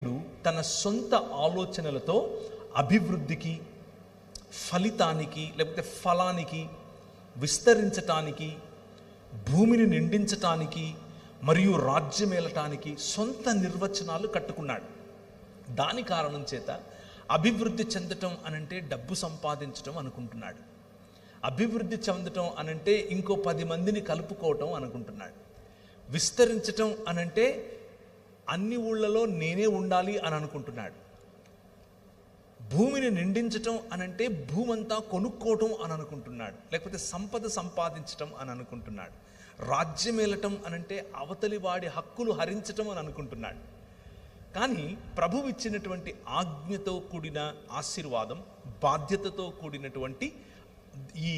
తన సొంత ఆలోచనలతో అభివృద్ధికి, ఫలితానికి, లేకపోతే ఫలానికి, విస్తరించటానికి, భూమిని నిండించటానికి మరియు రాజ్యమేలటానికి సొంత నిర్వచనాలు కట్టుకున్నాడు. దాని కారణం చేత అభివృద్ధి చెందటం అనంటే డబ్బు సంపాదించటం అనుకుంటున్నాడు. అభివృద్ధి చెందటం అనంటే ఇంకో 10 మందిని కలుపుకోవటం అనుకుంటున్నాడు. విస్తరించటం అనంటే అన్ని ఊళ్ళలో నేనే ఉండాలి అని అనుకుంటున్నాడు. భూమిని నిండించటం అనంటే భూమంతా కొనుక్కోవటం అని అనుకుంటున్నాడు, లేకపోతే సంపద సంపాదించటం అని అనుకుంటున్నాడు. రాజ్యమేలటం అనంటే అవతలి వాడి హక్కులు హరించటం అని అనుకుంటున్నాడు. కానీ ప్రభువు ఇచ్చినటువంటి ఆజ్ఞతో కూడిన ఆశీర్వాదం, బాధ్యతతో కూడినటువంటి ఈ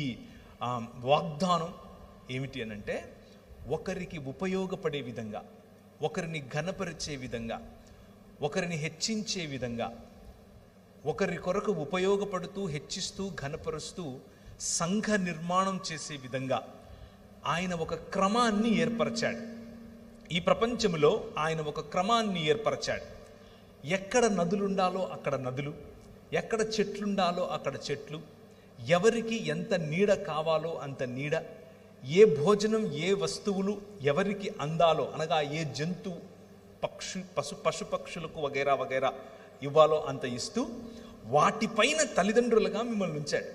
వాగ్దానం ఏమిటి అనంటే, ఒకరికి ఉపయోగపడే విధంగా, ఒకరిని ఘనపరిచే విధంగా, ఒకరిని హెచ్చించే విధంగా, ఒకరి కొరకు ఉపయోగపడుతూ హెచ్చిస్తూ ఘనపరుస్తూ సంఘ నిర్మాణం చేసే విధంగా ఆయన ఒక క్రమాన్ని ఏర్పరచాడు. ఈ ప్రపంచంలో ఆయన ఒక క్రమాన్ని ఏర్పరచాడు. ఎక్కడ నదులుండాలో అక్కడ నదులు, ఎక్కడ చెట్లుండాలో అక్కడ చెట్లు, ఎవరికి ఎంత నీడ కావాలో అంత నీడ, ఏ భోజనం ఏ వస్తువులు ఎవరికి అందాలో, అనగా ఏ జంతు పశు పక్షులకు వగైరా వగైరా ఇవ్వాలో అంత ఇస్తూ వాటిపైన తల్లిదండ్రులుగా మిమ్మల్ని ఉంచాడు.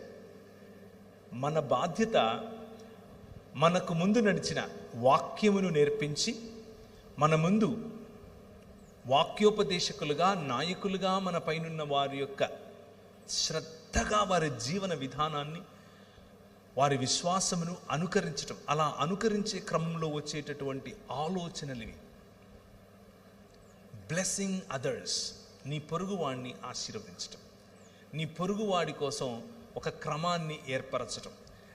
మన బాధ్యత మనకు ముందు నడిచిన వాక్యమును నేర్పించి, మన ముందు వాక్యోపదేశకులుగా, నాయకులుగా మన పైనున్న వారి యొక్క శ్రద్ధగా వారి జీవన విధానాన్ని, వారి విశ్వాసమును అనుకరించటం. అలా అనుకరించే క్రమంలో వచ్చేటటువంటి ఆలోచనలు బ్లెస్సింగ్ అదర్స్, నీ పొరుగువాడిని ఆశీర్వదించటం, నీ పొరుగువాడి కోసం ఒక క్రమాన్ని ఏర్పరచటం,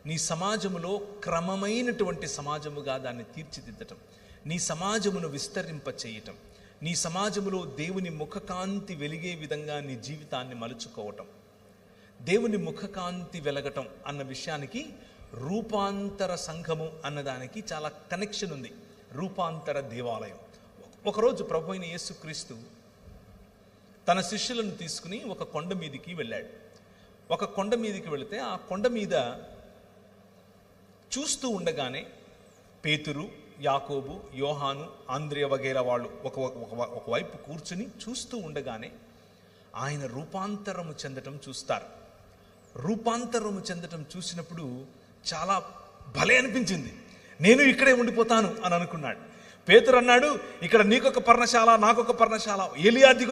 నీ సమాజములో క్రమమైనటువంటి సమాజముగా దాన్ని తీర్చిదిద్దటం, నీ సమాజమును విస్తరింప చేయటం, నీ సమాజములో దేవుని ముఖకాంతి వెలిగే విధంగా నీ జీవితాన్ని మలుచుకోవటం. దేవుని ముఖకాంతి వెలగటం అన్న విషయానికి రూపాంతర సంఘము అన్నదానికి చాలా కనెక్షన్ ఉంది. రూపాంతర దేవాలయం. ఒకరోజు ప్రభు అయిన యేసుక్రీస్తు తన శిష్యులను తీసుకుని ఒక కొండ మీదికి వెళ్ళాడు. ఒక కొండ మీదికి వెళితే ఆ కొండ మీద చూస్తూ ఉండగానే పేతురు, యాకోబు, యోహాను, ఆంద్రియ వగైరా వాళ్ళు ఒకవైపు కూర్చుని చూస్తూ ఉండగానే ఆయన రూపాంతరము చెందటం చూస్తారు. రూపాంతరము చెందటం చూసినప్పుడు చాలా భలే అనిపించింది. నేను ఇక్కడే ఉండిపోతాను అని అనుకున్నాడు. పేతురు అన్నాడు, ఇక్కడ నీకొక పర్ణశాల, నాకొక పర్ణశాల, ఏలియా